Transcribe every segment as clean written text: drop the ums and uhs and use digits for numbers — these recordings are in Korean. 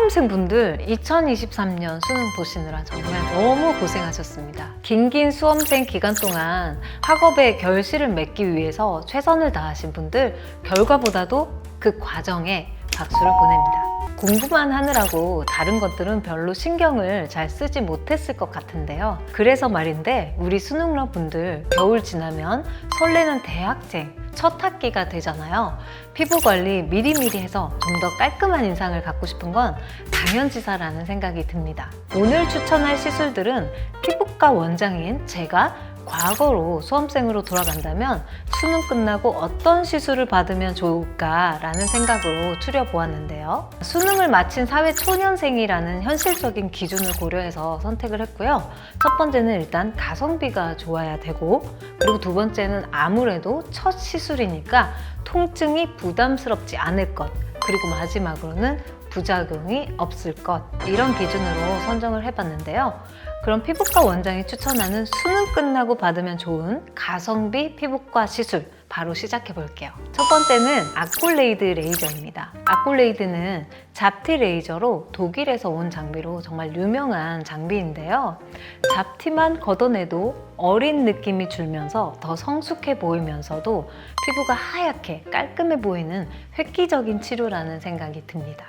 수험생분들 2023년 수능 보시느라 정말 너무 고생하셨습니다. 긴긴 수험생 기간 동안 학업에 결실을 맺기 위해서 최선을 다하신 분들, 결과보다도 그 과정에 박수를 보냅니다. 공부만 하느라고 다른 것들은 별로 신경을 잘 쓰지 못했을 것 같은데요. 그래서 말인데, 우리 수능러 분들 겨울 지나면 설레는 대학생 첫 학기가 되잖아요. 피부 관리 미리미리 해서 좀 더 깔끔한 인상을 갖고 싶은 건 당연지사라는 생각이 듭니다. 오늘 추천할 시술들은 피부과 원장인 제가 과거로 수험생으로 돌아간다면 수능 끝나고 어떤 시술을 받으면 좋을까라는 생각으로 추려보았는데요. 수능을 마친 사회초년생이라는 현실적인 기준을 고려해서 선택을 했고요. 첫 번째는 일단 가성비가 좋아야 되고, 그리고 두 번째는 아무래도 첫 시술이니까 통증이 부담스럽지 않을 것, 그리고 마지막으로는 부작용이 없을 것, 이런 기준으로 선정을 해봤는데요. 그럼 피부과 원장이 추천하는 수능 끝나고 받으면 좋은 가성비 피부과 시술 바로 시작해 볼게요. 첫 번째는 아콜레이드 레이저입니다. 아콜레이드는 잡티 레이저로 독일에서 온 장비로 정말 유명한 장비인데요. 잡티만 걷어내도 어린 느낌이 줄면서 더 성숙해 보이면서도 피부가 하얗게 깔끔해 보이는 획기적인 치료라는 생각이 듭니다.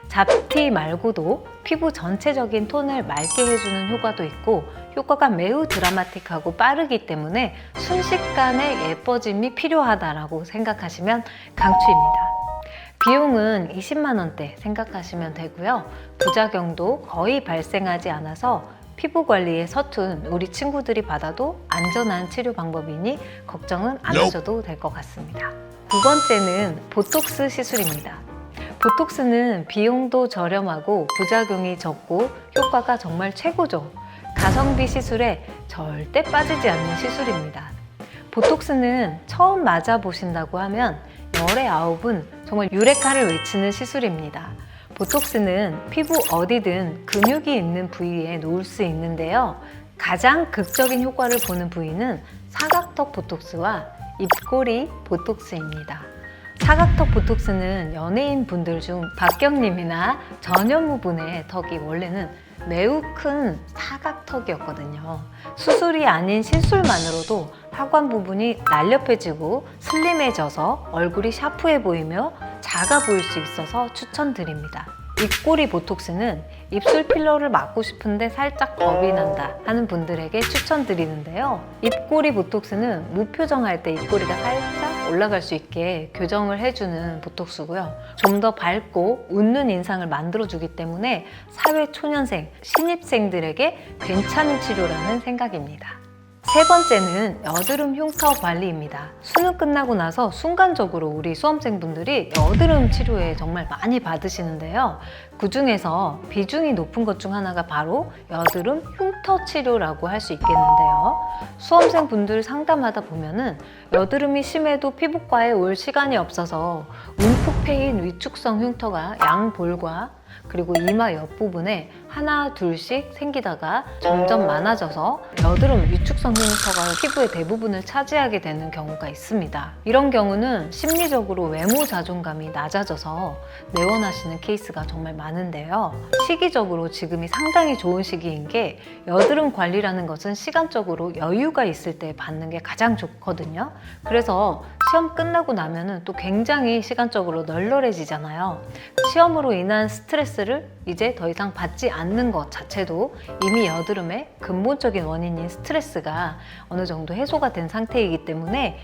잡티 말고도 피부 전체적인 톤을 맑게 해주는 효과도 있고, 효과가 매우 드라마틱하고 빠르기 때문에 순식간에 예뻐짐이 필요하다고 생각하시면 강추입니다. 비용은 20만 원대 생각하시면 되고요. 부작용도 거의 발생하지 않아서 피부 관리에 서툰 우리 친구들이 받아도 안전한 치료 방법이니 걱정은 안 하셔도 될 것 같습니다. 두 번째는 보톡스 시술입니다. 보톡스는 비용도 저렴하고 부작용이 적고 효과가 정말 최고죠. 가성비 시술에 절대 빠지지 않는 시술입니다. 보톡스는 처음 맞아보신다고 하면 열의 아홉은 정말 유레카를 외치는 시술입니다. 보톡스는 피부 어디든 근육이 있는 부위에 놓을 수 있는데요. 가장 극적인 효과를 보는 부위는 사각턱 보톡스와 입꼬리 보톡스입니다. 사각턱 보톡스는 연예인 분들 중 박경님이나 전현무 분의 턱이 원래는 매우 큰 사각턱이었거든요. 수술이 아닌 시술만으로도 하관 부분이 날렵해지고 슬림해져서 얼굴이 샤프해 보이며 작아 보일 수 있어서 추천드립니다. 입꼬리 보톡스는 입술 필러를 맞고 싶은데 살짝 겁이 난다 하는 분들에게 추천드리는데요. 입꼬리 보톡스는 무표정할 때 입꼬리가 살짝 올라갈 수 있게 교정을 해주는 보톡스고요. 좀 더 밝고 웃는 인상을 만들어주기 때문에 사회초년생, 신입생들에게 괜찮은 치료라는 생각입니다. 세 번째는 여드름 흉터 관리입니다. 수능 끝나고 나서 순간적으로 우리 수험생분들이 여드름 치료에 정말 많이 받으시는데요. 그 중에서 비중이 높은 것 중 하나가 바로 여드름 흉터 치료라고 할 수 있겠는데요. 수험생분들 상담하다 보면은 여드름이 심해도 피부과에 올 시간이 없어서 움푹 패인 위축성 흉터가 양볼과 그리고 이마 옆부분에 하나 둘씩 생기다가 점점 많아져서 여드름 위축성 흉터가 피부의 대부분을 차지하게 되는 경우가 있습니다. 이런 경우는 심리적으로 외모 자존감이 낮아져서 내원하시는 케이스가 정말 많은데요. 시기적으로 지금이 상당히 좋은 시기인 게, 여드름 관리라는 것은 시간적으로 여유가 있을 때 받는 게 가장 좋거든요. 그래서 시험 끝나고 나면은 또 굉장히 시간적으로 널널해지잖아요. 시험으로 인한 스트레스를 이제 더 이상 받지 않는 것 자체도 이미 여드름의 근본적인 원인인 스트레스가 어느 정도 해소가 된 상태이기 때문에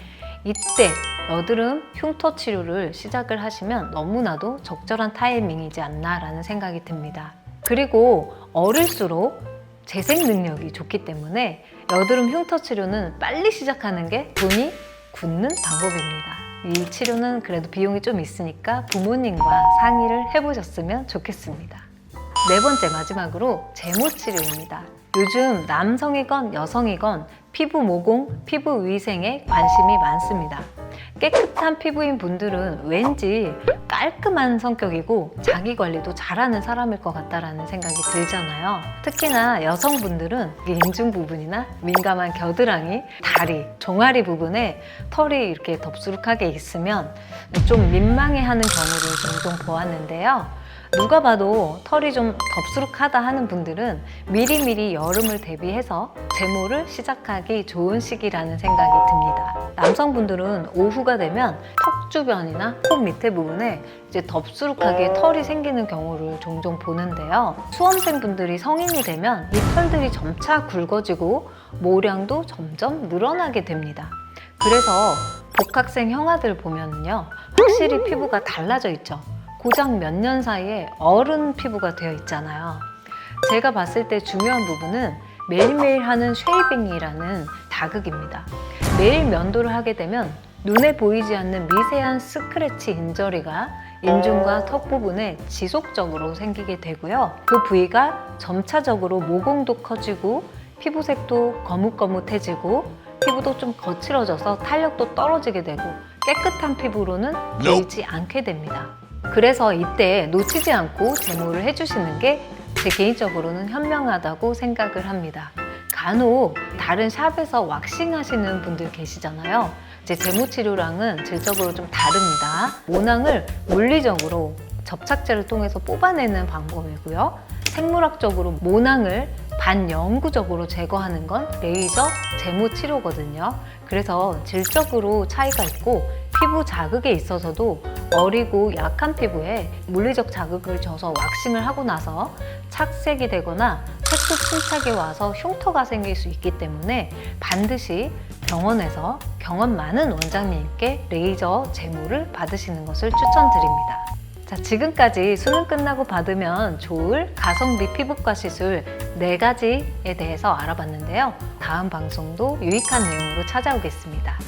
이때 여드름 흉터 치료를 시작을 하시면 너무나도 적절한 타이밍이지 않나라는 생각이 듭니다. 그리고 어릴수록 재생 능력이 좋기 때문에 여드름 흉터 치료는 빨리 시작하는 게 돈이 굳는 방법입니다. 이 치료는 그래도 비용이 좀 있으니까 부모님과 상의를 해보셨으면 좋겠습니다. 네 번째, 마지막으로 제모 치료입니다. 요즘 남성이건 여성이건 피부 모공, 피부 위생에 관심이 많습니다. 깨끗한 피부인 분들은 왠지 깔끔한 성격이고 자기 관리도 잘하는 사람일 것 같다라는 생각이 들잖아요. 특히나 여성분들은 인중 부분이나 민감한 겨드랑이, 다리, 종아리 부분에 털이 이렇게 덥수룩하게 있으면 좀 민망해하는 경우를 종종 보았는데요. 누가 봐도 털이 좀 덥수룩하다 하는 분들은 미리미리 여름을 대비해서 제모를 시작하기 좋은 시기라는 생각이 듭니다. 남성분들은 오후가 되면 턱 주변이나 코 밑에 부분에 이제 덥수룩하게 털이 생기는 경우를 종종 보는데요. 수험생분들이 성인이 되면 이 털들이 점차 굵어지고 모량도 점점 늘어나게 됩니다. 그래서 복학생 형아들 보면요, 확실히 피부가 달라져 있죠. 고작 몇 년 사이에 어른 피부가 되어 있잖아요. 제가 봤을 때 중요한 부분은 매일매일 하는 쉐이빙이라는 다극입니다. 매일 면도를 하게 되면 눈에 보이지 않는 미세한 스크래치 인저리가 인중과 턱 부분에 지속적으로 생기게 되고요. 그 부위가 점차적으로 모공도 커지고 피부색도 거뭇거뭇해지고 피부도 좀 거칠어져서 탄력도 떨어지게 되고 깨끗한 피부로는 보이지 않게 됩니다. 그래서 이때 놓치지 않고 제모를 해주시는 게 제 개인적으로는 현명하다고 생각을 합니다. 간혹 다른 샵에서 왁싱 하시는 분들 계시잖아요. 이제 제모 치료랑은 질적으로 좀 다릅니다. 모낭을 물리적으로 접착제를 통해서 뽑아내는 방법이고요. 생물학적으로 모낭을 반영구적으로 제거하는 건 레이저 제모 치료거든요. 그래서 질적으로 차이가 있고 피부 자극에 있어서도 어리고 약한 피부에 물리적 자극을 줘서 왁싱을 하고 나서 착색이 되거나 색소 침착이 와서 흉터가 생길 수 있기 때문에 반드시 병원에서 경험 많은 원장님께 레이저 제모를 받으시는 것을 추천드립니다. 자, 지금까지 수능 끝나고 받으면 좋을 가성비 피부과 시술 4가지에 대해서 알아봤는데요. 다음 방송도 유익한 내용으로 찾아오겠습니다.